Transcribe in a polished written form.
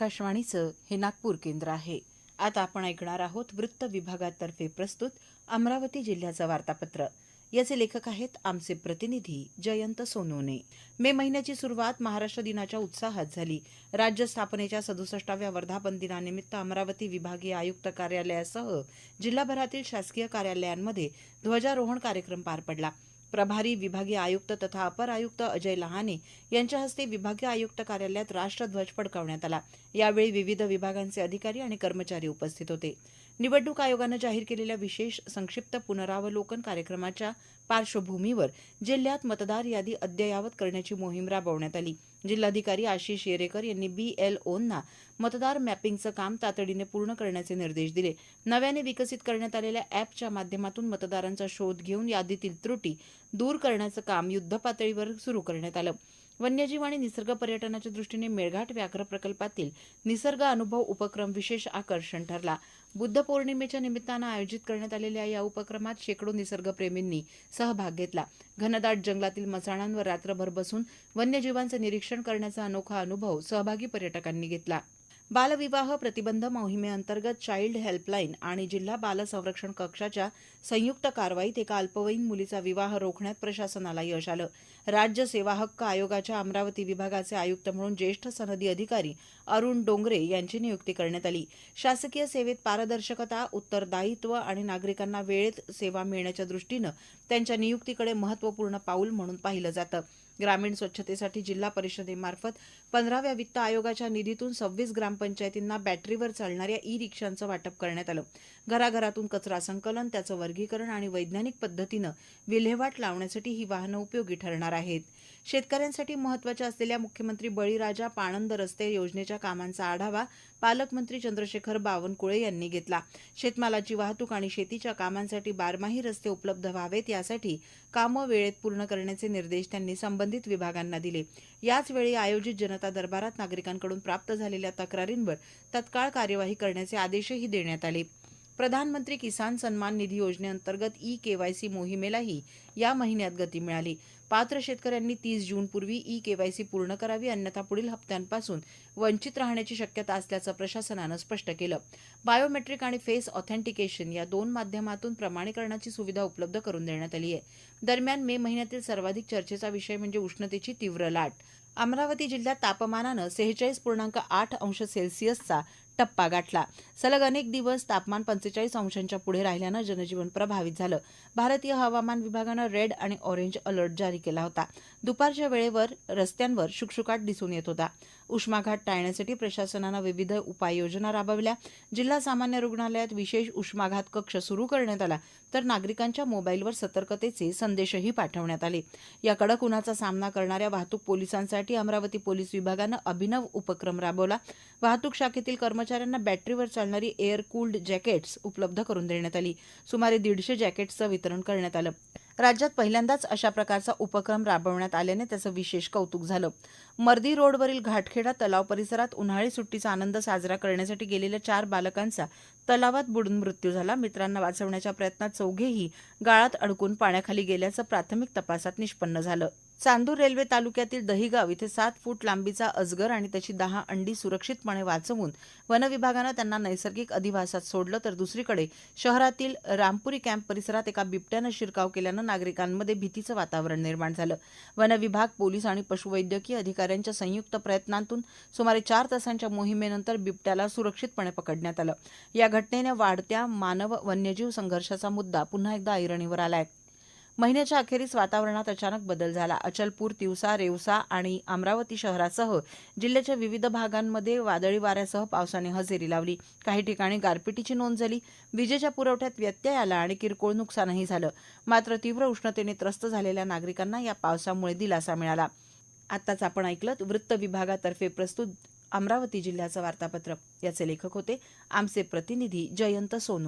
आकाशवाणीचं हे नागपूर केंद्र आहे. आता आपण ऐकणार आहोत वृत्त विभागातर्फे प्रस्तुत अमरावती जिल्ह्याचं वार्तापत्र. याचे लेखक आहेत आमचे प्रतिनिधी जयंत सोनवणे. मे महिन्याची सुरुवात महाराष्ट्र दिनाच्या उत्साहात झाली. राज्य स्थापनेच्या 67व्या वर्धापन दिनानिमित्त अमरावती विभागीय आयुक्त कार्यालयासह जिल्हाभरातील शासकीय कार्यालयांमध्ये ध्वजारोहण कार्यक्रम पार पडला. प्रभारी विभागीय आयुक्त तथा अपर आयुक्त अजय लहाने यांच्या हस्ते विभागीय आयुक्त कार्यालयात राष्ट्रध्वज फडकावण्यात आला. यावेळी विविध विभागांचे अधिकारी आणि कर्मचारी उपस्थित होते. निवडणूक आयोगाने जाहीर केलेल्या विशेष संक्षिप्त पुनरावलोकन कार्यक्रमाच्या पार्श्वभूमीवर जिल्ह्यात मतदार यादी अद्ययावत करण्याची मोहीम राबवण्यात आली. जिल्हाधिकारी आशिष येरेकर यांनी BLOंना मतदार मॅपिंगचं काम तातडीने पूर्ण करण्याचे निर्देश दिले. नव्याने विकसित करण्यात आलेल्या ॲपच्या माध्यमातून मतदारांचा शोध घेऊन यादीतील त्रुटी दूर करण्याचं काम युद्धपातळीवर सुरू करण्यात आलं. वन्यजीव आणि निसर्ग पर्यटनाच्या दृष्टीने मेळघाट व्याघ्र प्रकल्पातील निसर्ग अनुभव उपक्रम विशेष आकर्षण ठरला. बुद्ध पौर्णिमेच्या निमित्तानं आयोजित करण्यात आलेल्या या उपक्रमात शेकडो निसर्गप्रेमींनी सहभाग घेतला. घनदाट जंगलातील मसाणांवर रात्रभर बसून वन्यजीवांचं निरीक्षण करण्याचा अनोखा अनुभव सहभागी पर्यटकांनी घेतला. बालविवाह प्रतिबंध मोहिमेअंतर्गत चाइल्ड हेल्पलाईन आणि जिल्हा बाल संरक्षण कक्षाच्या संयुक्त कारवाईत एका अल्पवयीन मुलीचा विवाह रोखण्यात प्रशासनाला यश आलं. राज्य सेवा हक्क आयोगाच्या अमरावती विभागाचे आयुक्त म्हणून ज्येष्ठ सनदी अधिकारी अरुण डोंगरे यांची नियुक्ती करण्यात आली. शासकीय सेवेत पारदर्शकता, उत्तरदायित्व आणि नागरिकांना वेळेत सेवा मिळण्याच्या दृष्टीनं त्यांच्या नियुक्तीकडे महत्त्वपूर्ण पाऊल म्हणून पाहिलं जातं. ग्रामीण स्वच्छतेसाठी जिल्हा परिषदेमार्फत 15व्या वित्त आयोगाच्या निधीतून 26 ग्रामपंचायतींना बॅटरीवर चालणाऱ्या ई-रिक्षांचं वाटप करण्यात आलं. घराघरातून कचरा संकलन, त्याचं वर्गीकरण आणि वैज्ञानिक पद्धतीनं विल्हेवाट लावण्यासाठी ही वाहनं उपयोगी ठरणार आहेत. शेतकऱ्यांसाठी महत्त्वाच्या असलेल्या मुख्यमंत्री बळीराजा पाणंद रस्ते योजनेच्या कामांचा आढावा पालकमंत्री चंद्रशेखर बावनकुळे यांनी घेतला. शेतमालाची वाहतूक आणि शेतीच्या कामांसाठी बारमाही रस्ते उपलब्ध व्हावेत यासाठी कामं वेळेत पूर्ण करण्याचे निर्देश त्यांनी संबंधित विभागांना दिले. याचवेळी आयोजित जनता दरबारात नागरिकांकडून प्राप्त झालेल्या तक्रारींवर तत्काळ कार्यवाही करण्याचे आदेशही देण्यात आले. प्रधानमंत्री किसान सन्मान निधी योजनेअंतर्गत ई-KYC मोहिमेलाही या महिन्यात गती मिळाली. पात्र शेतकऱ्यांनी 30 जूनपूर्वी ई-KYC पूर्ण करावी, अन्यथा पुढील हप्त्यांपासून वंचित राहण्याची शक्यता असल्याचं प्रशासनानं स्पष्ट केलं. बायोमेट्रिक आणि फेस ऑथेंटिकेशन या दोन माध्यमातून प्रमाणीकरणाची सुविधा उपलब्ध करून देण्यात आली आहे. दरम्यान मे महिन्यातील सर्वाधिक चर्चेचा विषय म्हणजे उष्णतेची तीव्र लाट. अमरावती जिल्ह्यात तापमानानं 46.8 अंश सेल्सिअसचा टप्पा गाठला. सलग अनेक दिवस तापमान 45 अंशांच्या पुढे राहिल्यानं जनजीवन प्रभावित झालं. भारतीय हवामान विभागानं रेड आणि ऑरेंज अलर्ट जारी केला होता. दुपारच्या वेळेवर रस्त्यांवर शुकशुकाट दिसून येत होता. उष्माघात टाळण्यासाठी प्रशासनानं विविध उपाययोजना राबवल्या. जिल्हा सामान्य रुग्णालयात विशेष उष्माघात कक्ष सुरू करण्यात आला, तर नागरिकांच्या मोबाईलवर सतर्कतेचे संदेशही पाठवण्यात आले. या कडक उन्हाचा सामना करणाऱ्या वाहतूक पोलिसांसाठी अमरावती पोलीस विभागानं अभिनव उपक्रम राबवला. वाहतूक शाखेतील कर्मचाऱ्यांना बॅटरीवर चालणारी एअर कूल्ड जॅकेट्स उपलब्ध करून देण्यात आली. सुमारे 150 जॅकेट्सचं वितरण करण्यात आलं. राज्यात पहिल्यांदाच अशा प्रकारचा उपक्रम राबवण्यात आल्याने त्याचं विशेष कौतुक झालं. मर्दी रोडवरील घाटखेडा तलाव परिसरात उन्हाळी सुट्टीचा आनंद साजरा करण्यासाठी गेलेल्या 4 बालकांचा तलावात बुडून मृत्यू झाला. मित्रांना वाचवण्याच्या प्रयत्नात चौघेही गाळात अडकून पाण्याखाली गेल्याचं प्राथमिक तपासात निष्पन्न झालं. चांदूर रेल्वे तालुक्यातील दहिगाव इथे 7 फूट लांबीचा अजगर आणि त्याची 10 अंडी सुरक्षितपणे वाचवून वनविभागानं त्यांना नैसर्गिक अधिवासात सोडलं, तर दुसरीकडे शहरातील रामपुरी कॅम्प परिसरात एका बिबट्यानं शिरकाव केल्यानं नागरिकांमध्ये भीतीचं वातावरण निर्माण झालं. वनविभाग, पोलीस आणि पशुवैद्यकीय अधिकाऱ्यांच्या संयुक्त प्रयत्नांतून सुमारे 4 तासांच्या मोहिमेनंतर बिबट्याला सुरक्षितपणे पकडण्यात आलं. या घटनेने वाढत्या मानव वन्यजीव संघर्षाचा मुद्दा पुन्हा एकदा ऐरणीवर आलाय. महिन्याच्या अखेरीस वातावरणात अचानक बदल झाला. अचलपूर, तिवसा, रेवसा आणि अमरावती शहरासह जिल्ह्याच्या विविध भागांमध्ये वादळी वाऱ्यासह पावसाने हजेरी लावली. काही ठिकाणी गारपिटीची नोंद झाली. विजेच्या पुरवठ्यात व्यत्यय आला आणि किरकोळ नुकसानही झालं. मात्र तीव्र उष्णतेने त्रस्त झालेल्या नागरिकांना या पावसामुळे दिलासा मिळाला. आताच आपण ऐकलं वृत्त विभागातर्फे प्रस्तुत अमरावती जिल्ह्याचं वार्तापत्र. याचे लेखक होते आमचे प्रतिनिधी जयंत सोनवणे.